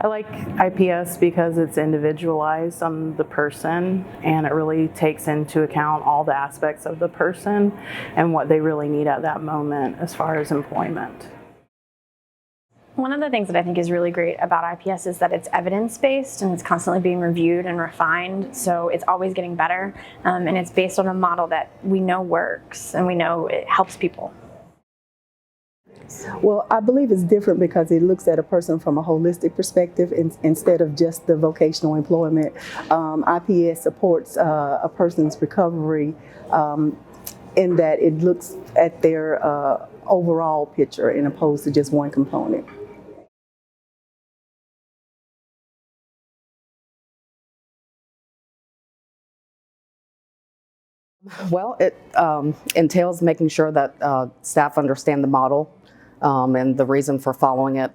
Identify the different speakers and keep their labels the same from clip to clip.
Speaker 1: I like IPS because it's individualized on the person, and it really takes into account all the aspects of the person and what they really need at that moment as far as employment.
Speaker 2: One of the things that I think is really great about IPS is that it's evidence-based and it's constantly being reviewed and refined, so it's always getting better, and it's based on a model that we know works and we know it helps people.
Speaker 3: Well, I believe it's different because it looks at a person from a holistic perspective instead of just the vocational employment. IPS supports a person's recovery in that it looks at their overall picture in opposed to just one component.
Speaker 4: Well, it entails making sure that staff understand the model and the reason for following it.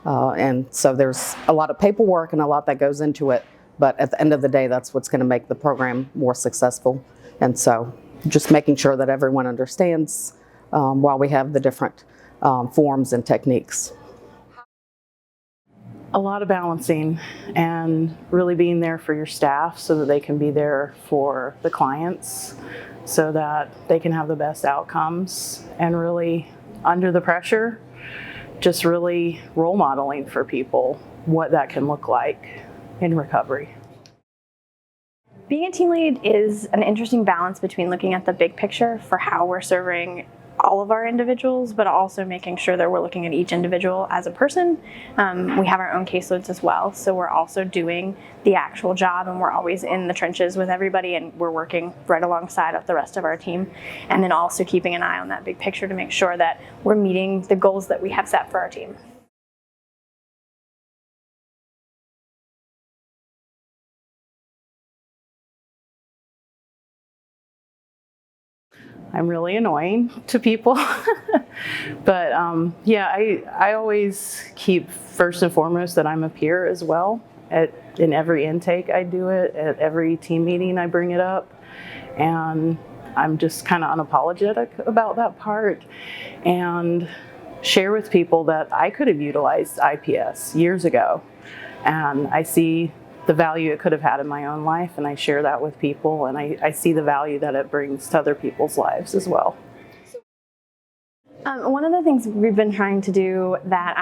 Speaker 4: And so there's a lot of paperwork and a lot that goes into it, but at the end of the day, that's what's going to make the program more successful. And so just making sure that everyone understands while we have the different forms and techniques.
Speaker 1: A lot of balancing and really being there for your staff so that they can be there for the clients so that they can have the best outcomes, and really under the pressure, just really role modeling for people what that can look like in recovery.
Speaker 2: Being a team lead is an interesting balance between looking at the big picture for how we're serving all of our individuals, but also making sure that we're looking at each individual as a person. We have our own caseloads as well, so we're also doing the actual job, and we're always in the trenches with everybody, and we're working right alongside of the rest of our team, and then also keeping an eye on that big picture to make sure that we're meeting the goals that we have set for our team.
Speaker 1: I'm really annoying to people, but yeah, I always keep first and foremost that I'm a peer as well. In every intake I do it, at every team meeting I bring it up, and I'm just kind of unapologetic about that part, and share with people that I could have utilized IPS years ago, and I see the value it could have had in my own life, and I share that with people, and I see the value that it brings to other people's lives as well.
Speaker 2: One of the things we've been trying to do that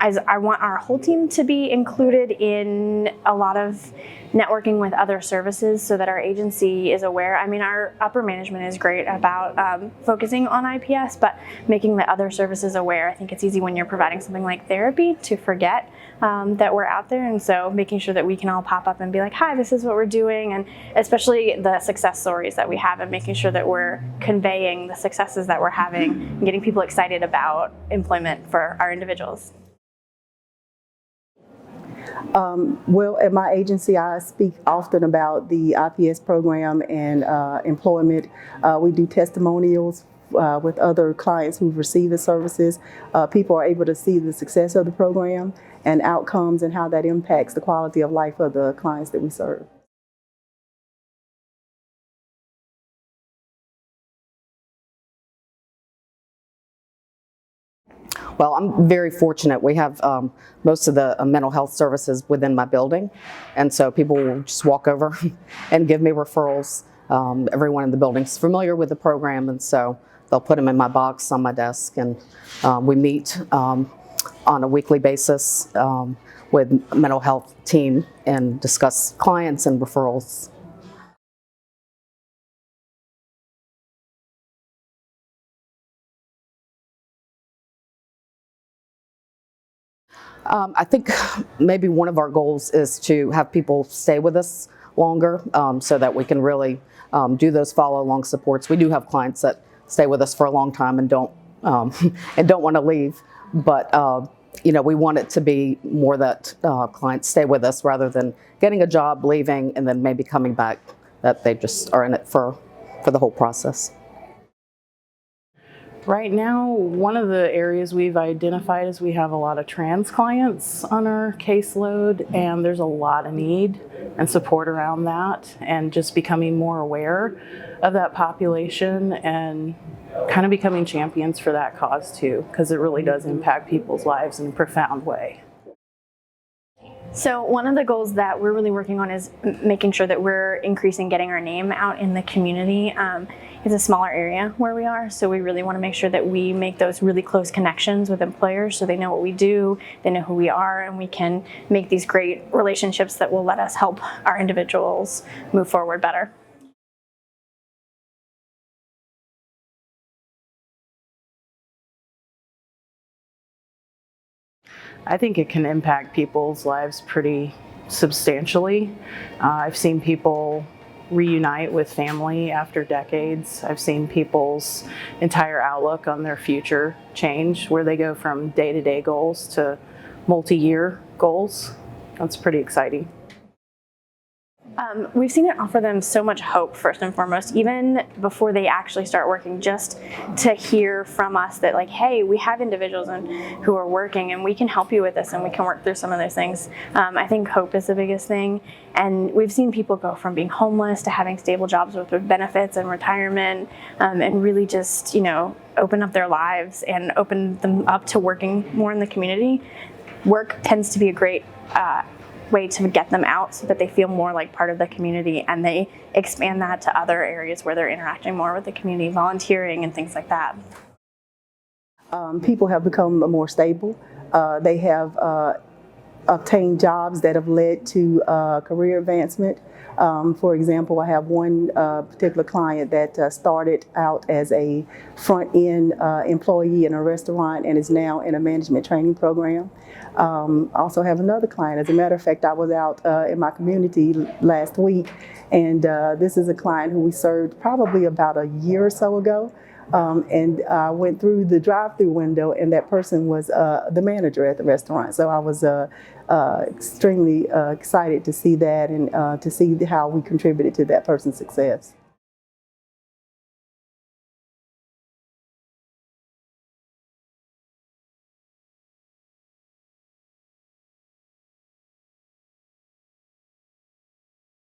Speaker 2: is I want our whole team to be included in a lot of networking with other services so that our agency is aware. I mean, our upper management is great about focusing on IPS, but making the other services aware. I think it's easy when you're providing something like therapy to forget that we're out there, and so making sure that we can all pop up and be like, hi, this is what we're doing, and especially the success stories that we have, and making sure that we're conveying the successes that we're having and getting people excited about employment for our individuals.
Speaker 3: Well, at my agency, I speak often about the IPS program and employment. We do testimonials with other clients who've received the services. People are able to see the success of the program and outcomes and how that impacts the quality of life of the clients that we serve.
Speaker 4: Well, I'm very fortunate. We have most of the mental health services within my building, and so people will just walk over and give me referrals. Everyone in the building's familiar with the program, and so they'll put them in my box on my desk, and we meet on a weekly basis with a mental health team and discuss clients and referrals. I think maybe one of our goals is to have people stay with us longer so that we can really do those follow-along supports. We do have clients that stay with us for a long time and don't want to leave, but you know, we want it to be more that clients stay with us rather than getting a job, leaving, and then maybe coming back, that they just are in it for the whole process.
Speaker 1: Right now, one of the areas we've identified is we have a lot of trans clients on our caseload, and there's a lot of need and support around that, and just becoming more aware of that population and kind of becoming champions for that cause too, because it really does impact people's lives in a profound way.
Speaker 2: So one of the goals that we're really working on is making sure that we're increasing getting our name out in the community. It's a smaller area where we are, so we really want to make sure that we make those really close connections with employers so they know what we do, they know who we are, and we can make these great relationships that will let us help our individuals move forward better.
Speaker 1: I think it can impact people's lives pretty substantially. I've seen people reunite with family after decades. I've seen people's entire outlook on their future change, where they go from day-to-day goals to multi-year goals. That's pretty exciting.
Speaker 2: We've seen it offer them so much hope, first and foremost, even before they actually start working, just to hear from us that, like, hey, we have individuals who are working and we can help you with this and we can work through some of those things. I think hope is the biggest thing. And we've seen people go from being homeless to having stable jobs with benefits and retirement, and really just, open up their lives and open them up to working more in the community. Work tends to be a great way to get them out so that they feel more like part of the community, and they expand that to other areas where they're interacting more with the community, volunteering and things like that.
Speaker 3: People have become more stable. They have obtained jobs that have led to career advancement. For example, I have one particular client that started out as a front-end employee in a restaurant and is now in a management training program. Also have another client. As a matter of fact, I was out in my community last week, and this is a client who we served probably about a year or so ago. And I went through the drive-through window, and that person was the manager at the restaurant. So I was extremely excited to see that and to see how we contributed to that person's success.